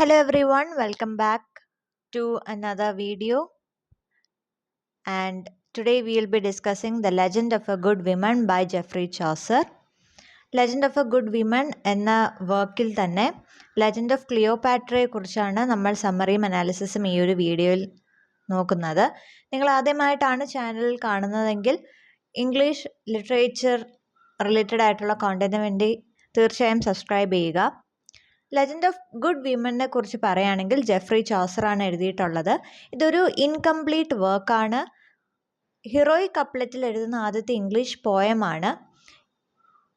Hello everyone, welcome back to another video. And today we will be discussing The Legend of a Good Woman by Geoffrey Chaucer. Legend of a good women എന്ന വർക്കിൽ തന്നെ legend of ക്ലിയോപാട്രയെ കുറിച്ചാണ് നമ്മൾ സമ്മറിയും അനാലിസിസും ഈ ഒരു വീഡിയോയിൽ നോക്കുന്നത്. നിങ്ങൾ ആദ്യമായിട്ടാണ് ചാനൽ കാണുന്നതെങ്കിൽ ഇംഗ്ലീഷ് ലിറ്ററേച്ചർ റിലേറ്റഡ് ആയിട്ടുള്ള കോണ്ടന്റിന് വേണ്ടി തീർച്ചയായും സബ്സ്ക്രൈബ് ചെയ്യുക. ലെജൻഡ് ഓഫ് ഗുഡ് വിമനെ കുറിച്ച് പറയുകയാണെങ്കിൽ ജെഫ്രി ചോസറാണ് എഴുതിയിട്ടുള്ളത്. ഇതൊരു ഇൻകംപ്ലീറ്റ് വർക്കാണ്. ഹീറോയിക് കപ്ലറ്റിൽ എഴുതുന്ന ആദ്യത്തെ ഇംഗ്ലീഷ് പോയമാണ്.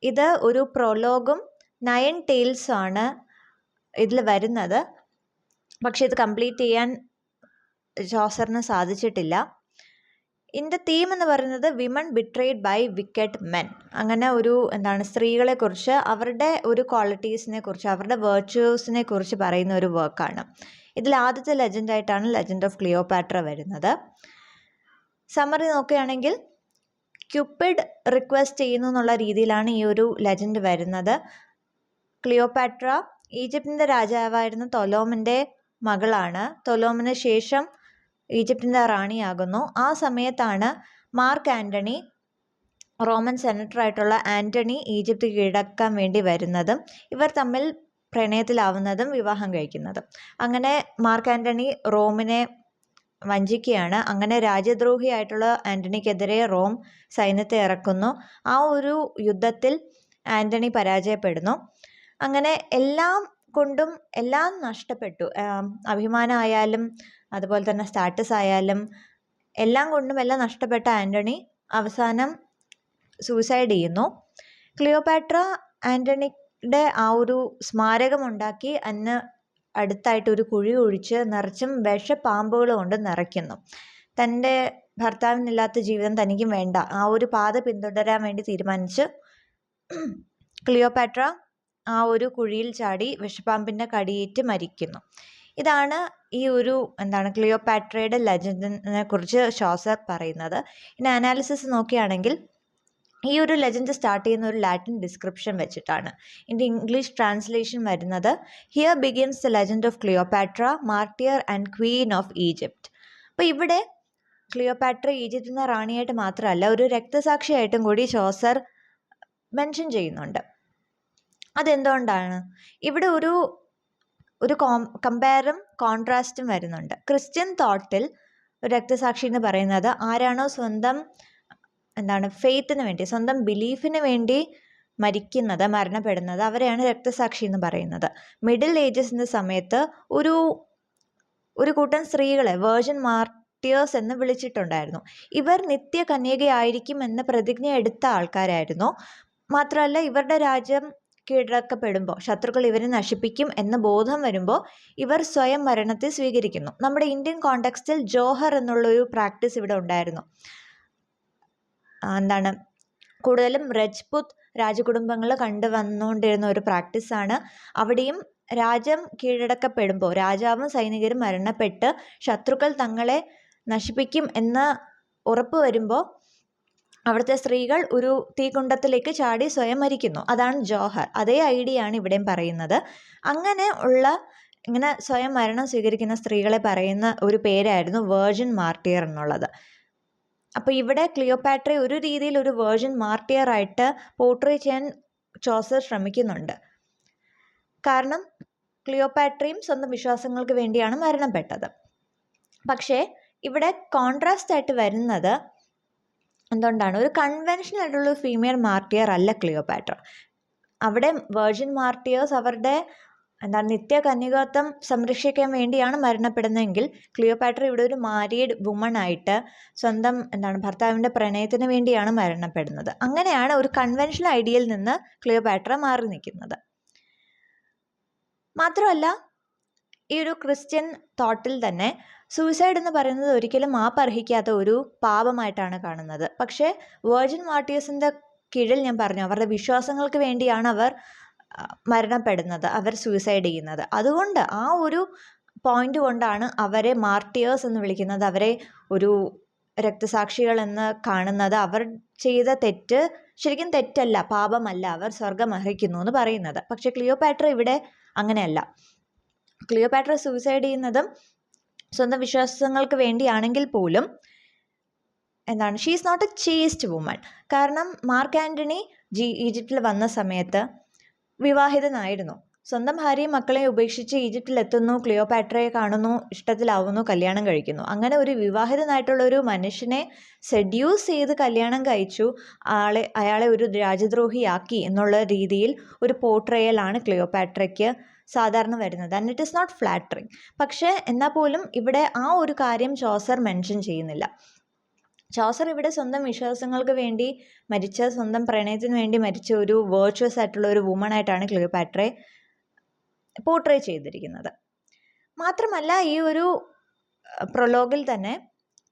ഇത് ഒരു പ്രൊലോഗും 9 ടെയിൽസും ആണ് ഇതിൽ വരുന്നത്. പക്ഷെ ഇത് കംപ്ലീറ്റ് ചെയ്യാൻ ചോസറിന് സാധിച്ചിട്ടില്ല. ഇതിൻ്റെ തീം എന്ന് പറയുന്നത് women betrayed by wicked men. അങ്ങനെ ഒരു സ്ത്രീകളെക്കുറിച്ച്, അവരുടെ ഒരു ക്വാളിറ്റീസിനെ കുറിച്ച്, അവരുടെ വേർച്യൂസിനെ കുറിച്ച് പറയുന്ന ഒരു വർക്കാണ്. ഇതിൽ ആദ്യത്തെ ലെജൻഡായിട്ടാണ് ലെജൻഡ് ഓഫ് ക്ലിയോപാട്ര വരുന്നത്. സമ്മറി നോക്കുകയാണെങ്കിൽ ക്യൂപ്പിഡ് റിക്വസ്റ്റ് ചെയ്യുന്നു എന്നുള്ള രീതിയിലാണ് ഈ ഒരു ലെജൻഡ് വരുന്നത്. ക്ലിയോപാട്ര ഈജിപ്തിൻ്റെ രാജാവായിരുന്ന തൊലോമിൻ്റെ മകളാണ്. തൊലോമിന് ശേഷം ഈജിപ്തിൻ്റെ റാണിയാകുന്നു. ആ സമയത്താണ് മാർക്ക് ആൻ്റണി, റോമൻ സെനറ്ററായിട്ടുള്ള ആൻ്റണി, ഈജിപ്ത് കീഴടക്കാൻ വേണ്ടി വരുന്നതും ഇവർ തമ്മിൽ പ്രണയത്തിലാവുന്നതും വിവാഹം കഴിക്കുന്നതും. അങ്ങനെ മാർക്ക് ആൻ്റണി റോമിനെ വഞ്ചിക്കുകയാണ്. അങ്ങനെ രാജ്യദ്രോഹിയായിട്ടുള്ള ആൻ്റണിക്കെതിരെ റോം സൈന്യത്തെ ഇറക്കുന്നു. ആ ഒരു യുദ്ധത്തിൽ ആൻ്റണി പരാജയപ്പെടുന്നു. അങ്ങനെ എല്ലാം കൊണ്ടും എല്ലാം നഷ്ടപ്പെട്ടു. അഭിമാനമായാലും അതുപോലെ തന്നെ സ്റ്റാറ്റസ് ആയാലും എല്ലാം കൊണ്ടും എല്ലാം നഷ്ടപ്പെട്ട ആൻ്റണി അവസാനം സൂസൈഡ് ചെയ്യുന്നു. ക്ലിയോപാട്ര ആൻ്റണിയുടെ ആ ഒരു സ്മാരകമുണ്ടാക്കി അന്ന് അടുത്തായിട്ട് ഒരു കുഴി ഒഴിച്ച് നിറച്ചും വിഷപ്പാമ്പുകൾ കൊണ്ട് നിറയ്ക്കുന്നു. തൻ്റെ ഭർത്താവിനില്ലാത്ത ജീവിതം തനിക്കും വേണ്ട, ആ ഒരു പാത പിന്തുടരാൻ വേണ്ടി തീരുമാനിച്ച് ക്ലിയോപാട്ര ആ ഒരു കുഴിയിൽ ചാടി വിഷപ്പാമ്പിൻ്റെ കടിയേറ്റ് മരിക്കുന്നു. ഇതാണ് ഈ ഒരു ക്ലിയോപാട്രയുടെ ലെജൻഡിനെ കുറിച്ച് ചോസർ പറയുന്നത്. ഇനി അനാലിസിസ് നോക്കുകയാണെങ്കിൽ ഈ ഒരു ലെജൻഡ് സ്റ്റാർട്ട് ചെയ്യുന്ന ഒരു ലാറ്റിൻ ഡിസ്ക്രിപ്ഷൻ വെച്ചിട്ടാണ്. ഇതിൻ്റെ ഇംഗ്ലീഷ് ട്രാൻസ്ലേഷൻ വരുന്നത് here begins the legend of Cleopatra, martyr and Queen of Egypt. അപ്പോൾ ഇവിടെ ക്ലിയോപാട്ര ഈജിപ്തിൻ്റെ റാണിയായിട്ട് മാത്രമല്ല, ഒരു രക്തസാക്ഷിയായിട്ടും കൂടി ചോസർ മെൻഷൻ ചെയ്യുന്നുണ്ട്. അതെന്തുകൊണ്ടാണ്? ഇവിടെ ഒരു കമ്പയറും കോൺട്രാസ്റ്റും വരുന്നുണ്ട്. ക്രിസ്ത്യൻ തോട്ടിൽ ഒരു രക്തസാക്ഷി എന്ന് പറയുന്നത് ആരാണോ സ്വന്തം ഫെയ്ത്തിന് വേണ്ടി, സ്വന്തം ബിലീഫിന് വേണ്ടി മരണപ്പെടുന്നത്, അവരെയാണ് രക്തസാക്ഷി എന്ന് പറയുന്നത്. മിഡിൽ ഏജസിൻ്റെ സമയത്ത് ഒരു കൂട്ടം സ്ത്രീകളെ വേർജിൻ മാർട്ടിയേഴ്സ് എന്ന് വിളിച്ചിട്ടുണ്ടായിരുന്നു. ഇവർ നിത്യകന്യകയായിരിക്കും എന്ന പ്രതിജ്ഞ എടുത്ത ആൾക്കാരായിരുന്നു. മാത്രമല്ല, ഇവരുടെ രാജ്യം കീഴടക്കപ്പെടുമ്പോൾ ശത്രുക്കൾ ഇവരെ നശിപ്പിക്കും എന്ന ബോധം വരുമ്പോൾ ഇവർ സ്വയം മരണത്തെ സ്വീകരിക്കുന്നു. നമ്മുടെ ഇന്ത്യൻ കോണ്ടെക്സ്റ്റിൽ ജോഹർ എന്നുള്ളൊരു പ്രാക്ടീസ് ഇവിടെ ഉണ്ടായിരുന്നു. കൂടുതലും രജ്പുത് രാജകുടുംബങ്ങൾ കണ്ടുവന്നുകൊണ്ടിരുന്ന ഒരു പ്രാക്ടീസാണ്. അവിടെയും രാജ്യം കീഴടക്കപ്പെടുമ്പോൾ രാജാവും സൈനികരും മരണപ്പെട്ട് ശത്രുക്കൾ തങ്ങളെ നശിപ്പിക്കും എന്ന് ഉറപ്പ് വരുമ്പോൾ അവിടുത്തെ സ്ത്രീകൾ ഒരു തീകുണ്ടത്തിലേക്ക് ചാടി സ്വയം മരിക്കുന്നു. അതാണ് ജോഹർ. അതേ ഐഡിയ ആണ് ഇവിടെയും പറയുന്നത്. ഇങ്ങനെ സ്വയം മരണം സ്വീകരിക്കുന്ന സ്ത്രീകളെ പറയുന്ന ഒരു പേരായിരുന്നു വേർജിൻ മാർട്ടിയർ എന്നുള്ളത്. അപ്പോൾ ഇവിടെ ക്ലിയോപാട്രയെ ഒരു രീതിയിൽ ഒരു വേർജിൻ മാർട്ടിയർ ആയിട്ട് പോർട്രേ ചെയ്യാൻ ചോസർ ശ്രമിക്കുന്നുണ്ട്. കാരണം ക്ലിയോപാട്രയും സ്വന്തം വിശ്വാസങ്ങൾക്ക് വേണ്ടിയാണ് മരണപ്പെട്ടത്. പക്ഷേ ഇവിടെ കോൺട്രാസ്റ്റ് ആയിട്ട് വരുന്നത് എന്തുകൊണ്ടാണ്? ഒരു കൺവെൻഷനൽ ആയിട്ടുള്ള ഫീമെയിൽ മാർട്ടിയർ അല്ല ക്ലിയോപാട്ര. അവിടെ വേർജിൻ മാർട്ടിയേഴ്സ് അവരുടെ നിത്യകന്യകത്വം സംരക്ഷിക്കാൻ വേണ്ടിയാണ് മരണപ്പെടുന്നതെങ്കിൽ ക്ലിയോപാട്ര ഇവിടെ ഒരു മാരീഡ് വുമൺ ആയിട്ട് സ്വന്തം ഭർത്താവിൻ്റെ പ്രണയത്തിന് വേണ്ടിയാണ് മരണപ്പെടുന്നത്. അങ്ങനെയാണ് ഒരു കൺവെൻഷനൽ ഐഡിയയിൽ നിന്ന് ക്ലിയോപാട്ര മാറി നിൽക്കുന്നത്. മാത്രമല്ല, ഈ ഒരു ക്രിസ്ത്യൻ തോട്ടിൽ തന്നെ സൂയിസൈഡ് എന്ന് പറയുന്നത് ഒരിക്കലും മാപ്പർഹിക്കാത്ത ഒരു പാപമായിട്ടാണ് കാണുന്നത്. പക്ഷേ വേർജിൻ മാർട്ടിയേഴ്സിൻ്റെ കീഴിൽ ഞാൻ പറഞ്ഞു, അവരുടെ വിശ്വാസങ്ങൾക്ക് വേണ്ടിയാണ് അവർ മരണപ്പെടുന്നത്, അവർ സൂയിസൈഡ് ചെയ്യുന്നത്. അതുകൊണ്ട് ആ ഒരു പോയിന്റ് കൊണ്ടാണ് അവരെ മാർട്ടിയേഴ്സ് എന്ന് വിളിക്കുന്നത്, അവരെ ഒരു രക്തസാക്ഷികൾ എന്ന് കാണുന്നത്. അവർ ചെയ്ത തെറ്റ് ശരിക്കും തെറ്റല്ല, പാപമല്ല, അവർ സ്വർഗം അർഹിക്കുന്നു എന്ന് പറയുന്നത്. പക്ഷെ ക്ലിയോപാട്ര ഇവിടെ അങ്ങനെയല്ല. ക്ലിയോപാട്ര സൂയിസൈഡ് ചെയ്യുന്നതും സ്വന്തം വിശ്വാസങ്ങൾക്ക് വേണ്ടിയാണെങ്കിൽ പോലും എന്താണ്, she is not a chaste woman. കാരണം മാർക്ക് ആൻ്റണി ഈജിപ്തിൽ വന്ന സമയത്ത് വിവാഹിതനായിരുന്നു. സ്വന്തം ഭാര്യയും മക്കളെയും ഉപേക്ഷിച്ച് ഈജിപ്തിലെത്തുന്നു, ക്ലിയോപാട്രയെ കാണുന്നു, ഇഷ്ടത്തിലാവുന്നു, കല്യാണം കഴിക്കുന്നു. അങ്ങനെ ഒരു വിവാഹിതനായിട്ടുള്ള ഒരു മനുഷ്യനെ സെഡ്യൂസ് ചെയ്ത് കല്യാണം കഴിച്ചു, അയാളെ ഒരു രാജ്യദ്രോഹിയാക്കി എന്നുള്ള രീതിയിൽ ഒരു പോർട്രയലാണ് ക്ലിയോപാട്രയ്ക്ക് സാധാരണ വരുന്നത്. And it is not flattering. പക്ഷേ എന്നാൽ പോലും ഇവിടെ ആ ഒരു കാര്യം ചോസർ മെൻഷൻ ചെയ്യുന്നില്ല. ചോസർ ഇവിടെ സ്വന്തം വിശ്വാസങ്ങൾക്ക് വേണ്ടി മരിച്ച, സ്വന്തം പ്രണയത്തിന് വേണ്ടി മരിച്ച ഒരു വേർച്വസ് ആയിട്ടുള്ള ഒരു വുമൺ ആയിട്ടാണ് ക്ലിയോപാട്രയെ പോർട്രേ ചെയ്തിരിക്കുന്നത്. മാത്രമല്ല ഈ ഒരു പ്രൊലോഗിൽ തന്നെ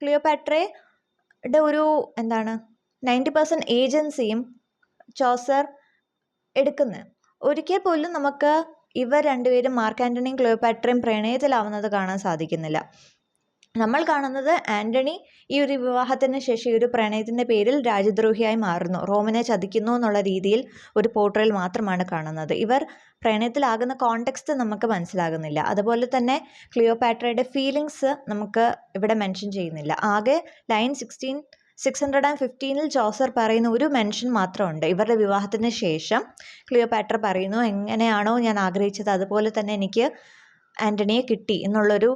ക്ലിയോപാട്രയുടെ ഒരു 90% ഏജൻസിയും ചോസർ എടുക്കുന്നത്. ഒരിക്കൽ പോലും നമുക്ക് ഇവർ രണ്ടുപേരും മാർക്ക് ആൻ്റണിയും ക്ലിയോപാട്രയും പ്രണയത്തിലാവുന്നത് കാണാൻ സാധിക്കുന്നില്ല. നമ്മൾ കാണുന്നത് ആൻ്റണി ഈ ഒരു വിവാഹത്തിന് ശേഷം ഈ ഒരു പ്രണയത്തിൻ്റെ പേരിൽ രാജ്യദ്രോഹിയായി മാറുന്നു, റോമിനെ ചതിക്കുന്നു എന്നുള്ള രീതിയിൽ ഒരു പോർട്രയൽ മാത്രമാണ് കാണുന്നത്. ഇവർ പ്രണയത്തിലാകുന്ന കോണ്ടെക്സ്റ്റ് നമുക്ക് മനസ്സിലാകുന്നില്ല. അതുപോലെ തന്നെ ക്ലിയോപാട്രയുടെ ഫീലിങ്സ് നമുക്ക് ഇവിടെ മെൻഷൻ ചെയ്യുന്നില്ല. ആകെ ലൈൻ 615 ചോസർ പറയുന്ന ഒരു മെൻഷൻ മാത്രമുണ്ട്. ഇവരുടെ വിവാഹത്തിന് ശേഷം ക്ലിയോപാട്ര പറയുന്നു, എങ്ങനെയാണോ ഞാൻ ആഗ്രഹിച്ചത് അതുപോലെ തന്നെ എനിക്ക് ആൻ്റണിയെ കിട്ടി എന്നുള്ളൊരു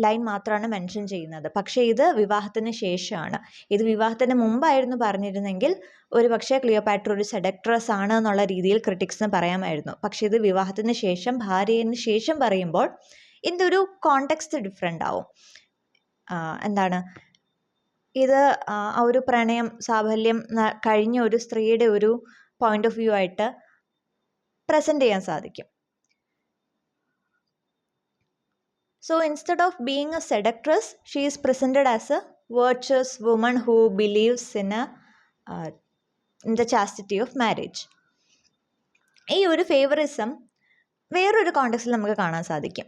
ലൈൻ മാത്രമാണ് മെൻഷൻ ചെയ്യുന്നത്. പക്ഷേ ഇത് വിവാഹത്തിന് ശേഷമാണ്. ഇത് വിവാഹത്തിന് മുമ്പായിരുന്നു പറഞ്ഞിരുന്നെങ്കിൽ ഒരു പക്ഷേ ക്ലിയോപാട്ര ഒരു സെഡക്ട്രസ് ആണ് എന്നുള്ള രീതിയിൽ ക്രിറ്റിക്സിന് പറയാമായിരുന്നു. പക്ഷേ ഇത് വിവാഹത്തിന് ശേഷം, ഭാര്യന് ശേഷം പറയുമ്പോൾ ഇതിൻ്റെ ഒരു കോണ്ടെക്സ്റ്റ് ഡിഫറെൻ്റ് ആവും. ഇത് ആ ഒരു പ്രണയം, സാഫല്യം കഴിഞ്ഞ ഒരു സ്ത്രീയുടെ ഒരു പോയിന്റ് ഓഫ് വ്യൂ ആയിട്ട് പ്രസൻറ്റ് ചെയ്യാൻ സാധിക്കും. So instead of being a seductress, she is presented as a virtuous woman who believes in the chastity of marriage. ഈ ഒരു ഫേവറിസം വേറൊരു കോണ്ടെക്സ്റ്റിൽ നമുക്ക് കാണാൻ സാധിക്കും.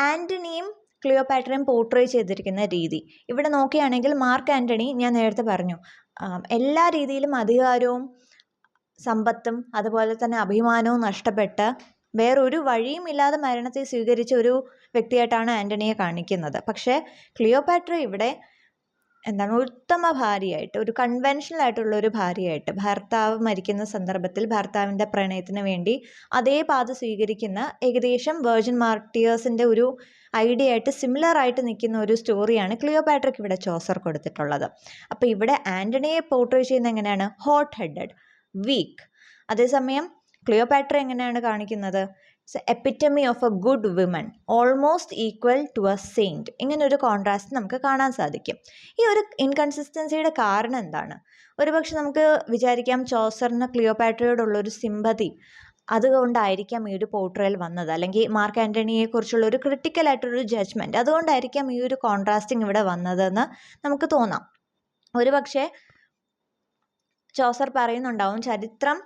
ആൻ്റണിയും ക്ലിയോപാട്രയും പോർട്രേ ചെയ്തിരിക്കുന്ന രീതി ഇവിടെ നോക്കുകയാണെങ്കിൽ, മാർക്ക് ആൻ്റണി ഞാൻ നേരത്തെ പറഞ്ഞു, എല്ലാ രീതിയിലും അധികാരവും സമ്പത്തും അതുപോലെ തന്നെ അഭിമാനവും നഷ്ടപ്പെട്ട വേറൊരു വഴിയും ഇല്ലാതെ മരണത്തെ സ്വീകരിച്ച ഒരു വ്യക്തിയായിട്ടാണ് ആൻ്റണിയെ കാണിക്കുന്നത്. പക്ഷേ ക്ലിയോപാട്ര ഇവിടെ ഉത്തമ ഭാര്യയായിട്ട്, ഒരു കൺവെൻഷണൽ ആയിട്ടുള്ള ഒരു ഭാര്യയായിട്ട്, ഭർത്താവ് മരിക്കുന്ന സന്ദർഭത്തിൽ ഭർത്താവിൻ്റെ പ്രണയത്തിന് വേണ്ടി അതേ പാത സ്വീകരിക്കുന്ന, ഏകദേശം വെർജിൻ മാർട്ടിയേഴ്സിൻ്റെ ഒരു ഐഡിയ ആയിട്ട് സിമിലർ ആയിട്ട് നിൽക്കുന്ന ഒരു സ്റ്റോറിയാണ് ക്ലിയോപാട്രയ്ക്ക് ഇവിടെ ചോസർ കൊടുത്തിട്ടുള്ളത്. അപ്പോൾ ഇവിടെ ആൻ്റണിയെ പോർട്രേ ചെയ്യുന്നത് എങ്ങനെയാണ്? Hot headed, weak. അതേസമയം ക്ലിയോപാട്ര എങ്ങനെയാണ് കാണിക്കുന്നത്? Epitome of a good women, almost equal to a saint. ഇങ്ങനൊരു കോൺട്രാസ്റ്റ് നമുക്ക് കാണാൻ സാധിക്കും. ഈ ഒരു ഇൻകൺസിസ്റ്റൻസിയുടെ കാരണം എന്താണ്? ഒരുപക്ഷെ നമുക്ക് വിചാരിക്കാം ചോസറിന് ക്ലിയോപാട്രയോടുള്ളൊരു സിമ്പതി അതുകൊണ്ടായിരിക്കാം ഈ ഒരു പോർട്രയൽ വന്നത്, അല്ലെങ്കിൽ മാർക്ക് ആൻ്റണിയെക്കുറിച്ചുള്ള ഒരു ക്രിട്ടിക്കലായിട്ടൊരു ജഡ്ജ്മെൻറ്റ്, അതുകൊണ്ടായിരിക്കാം ഈ ഒരു കോൺട്രാസ്റ്റിംഗ് ഇവിടെ വന്നതെന്ന് നമുക്ക് തോന്നാം. ഒരുപക്ഷെ ചോസർ പറയുന്നുണ്ടാവും, ചരിത്രം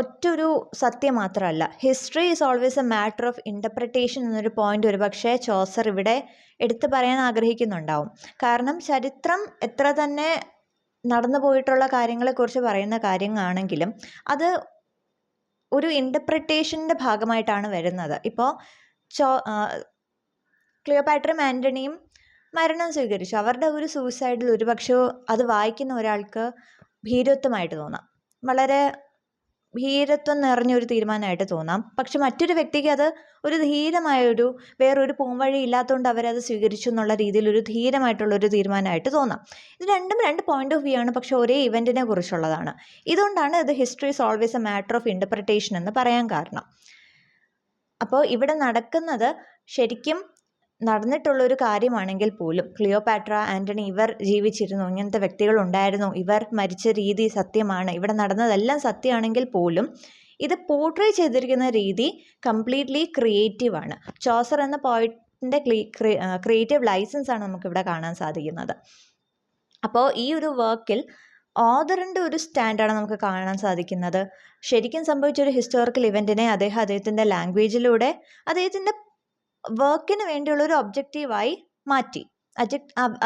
ഒറ്റൊരു സത്യം മാത്രമല്ല, history is always A matter of interpretation എന്നൊരു പോയിന്റ് ഒരുപക്ഷെ ചോസർ ഇവിടെ എടുത്തു പറയാൻ ആഗ്രഹിക്കുന്നുണ്ടാവും. കാരണം ചരിത്രം എത്ര തന്നെ നടന്നു പോയിട്ടുള്ള കാര്യങ്ങളെക്കുറിച്ച് പറയുന്ന കാര്യങ്ങളാണെങ്കിലും അത് ഒരു ഇൻ്റർപ്രിട്ടേഷൻ്റെ ഭാഗമായിട്ടാണ് വരുന്നത്. ഇപ്പോൾ ക്ലിയോപാട്രയും ആൻ്റണിയും മരണം സ്വീകരിച്ചു. അവരുടെ ഒരു സൂയിസൈഡിൽ ഒരുപക്ഷെ അത് വായിക്കുന്ന ഒരാൾക്ക് ഭീരുത്വമായിട്ട് തോന്നാം, വളരെ ഭീരത്വം നിറഞ്ഞൊരു തീരുമാനമായിട്ട് തോന്നാം. പക്ഷെ മറ്റൊരു വ്യക്തിക്ക് അത് ഒരു ധീരമായൊരു, വേറൊരു പോംവഴി ഇല്ലാത്തതുകൊണ്ട് അവരത് സ്വീകരിച്ചു എന്നുള്ള രീതിയിൽ ഒരു ധീരമായിട്ടുള്ളൊരു തീരുമാനമായിട്ട് തോന്നാം. ഇത് രണ്ടും രണ്ട് പോയിന്റ് ഓഫ് വ്യൂ ആണ്, പക്ഷെ ഒരേ ഇവൻറ്റിനെ കുറിച്ചുള്ളതാണ്. ഇതുകൊണ്ടാണ് ഇത് history is always A matter of interpretation എന്ന് പറയാൻ കാരണം. അപ്പോൾ ഇവിടെ നടക്കുന്നത് ശരിക്കും നടന്നിട്ടുള്ളൊരു കാര്യമാണെങ്കിൽ പോലും, ക്ലിയോപാട്ര, ആൻ്റണി ഇവർ ജീവിച്ചിരുന്നു, ഇങ്ങനത്തെ വ്യക്തികളുണ്ടായിരുന്നു, ഇവർ മരിച്ച രീതി സത്യമാണ്, ഇവിടെ നടന്നതെല്ലാം സത്യമാണെങ്കിൽ പോലും ഇത് പോർട്രേ ചെയ്തിരിക്കുന്ന രീതി കംപ്ലീറ്റ്ലി ക്രിയേറ്റീവാണ്. ചോസർ എന്ന പോയിറ്റിൻ്റെ ക്രിയേറ്റീവ് ലൈസൻസ് ആണ് നമുക്കിവിടെ കാണാൻ സാധിക്കുന്നത്. അപ്പോൾ ഈ ഒരു വർക്കിൽ ഓഥറിൻ്റെ ഒരു സ്റ്റാൻഡാണ് നമുക്ക് കാണാൻ സാധിക്കുന്നത്. ശരിക്കും സംഭവിച്ചൊരു ഹിസ്റ്റോറിക്കൽ ഇവൻറ്റിനെ അദ്ദേഹത്തിൻ്റെ ലാംഗ്വേജിലൂടെ അദ്ദേഹത്തിൻ്റെ വർക്കിന് വേണ്ടിയുള്ളൊരു ഒബ്ജക്റ്റീവായി മാറ്റി.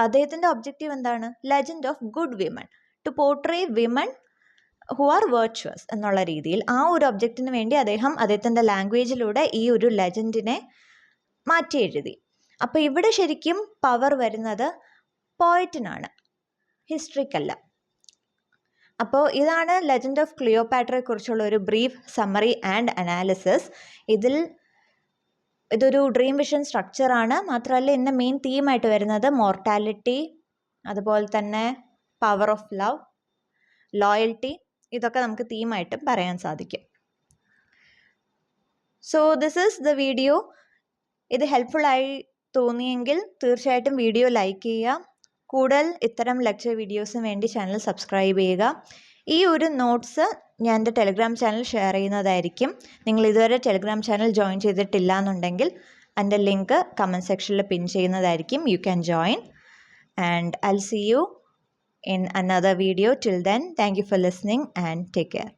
അദ്ദേഹത്തിൻ്റെ ഒബ്ജക്റ്റീവ് എന്താണ്? Legend of good women, to portray women who are virtuous എന്നുള്ള രീതിയിൽ ആ ഒരു ഒബ്ജക്റ്റിന് വേണ്ടി അദ്ദേഹത്തിൻ്റെ ലാംഗ്വേജിലൂടെ ഈ ഒരു ലെജൻഡിനെ മാറ്റി എഴുതി. അപ്പോൾ ഇവിടെ ശരിക്കും പവർ വരുന്നത് പോയറ്റിനാണ്, ഹിസ്റ്ററിക്കല്ല. അപ്പോൾ ഇതാണ് ലെജൻഡ് ഓഫ് ക്ലിയോപാട്രയെ കുറിച്ചുള്ള ഒരു ബ്രീഫ് സമ്മറി ആൻഡ് അനാലിസിസ്. ഇതൊരു ഡ്രീം വിഷൻ സ്ട്രക്ചറാണ്. മാത്രമല്ല ഇതിൻ്റെ മെയിൻ തീമായിട്ട് വരുന്നത് മോർട്ടാലിറ്റി, അതുപോലെ തന്നെ പവർ ഓഫ് ലവ്, ലോയൽറ്റി, ഇതൊക്കെ നമുക്ക് തീമായിട്ടും പറയാൻ സാധിക്കും. So this is the video. ഇത് ഹെൽപ്ഫുള്ളായി തോന്നിയെങ്കിൽ തീർച്ചയായിട്ടും വീഡിയോ ലൈക്ക് ചെയ്യുക. കൂടുതൽ ഇത്തരം ലെക്ചർ വീഡിയോസിന് വേണ്ടി ചാനൽ സബ്സ്ക്രൈബ് ചെയ്യുക. ഈ ഒരു നോട്ട്സ് ഞാൻ എൻ്റെ ടെലിഗ്രാം ചാനൽ ഷെയർ ചെയ്യുന്നതായിരിക്കും. നിങ്ങൾ ഇതുവരെ ടെലിഗ്രാം ചാനൽ ജോയിൻ ചെയ്തിട്ടില്ല എന്നുണ്ടെങ്കിൽ എൻ്റെ ലിങ്ക് കമൻറ്റ് സെക്ഷനിൽ പിൻ ചെയ്യുന്നതായിരിക്കും. You can join and I'll see you in another video. Till then, thank you for listening and take care.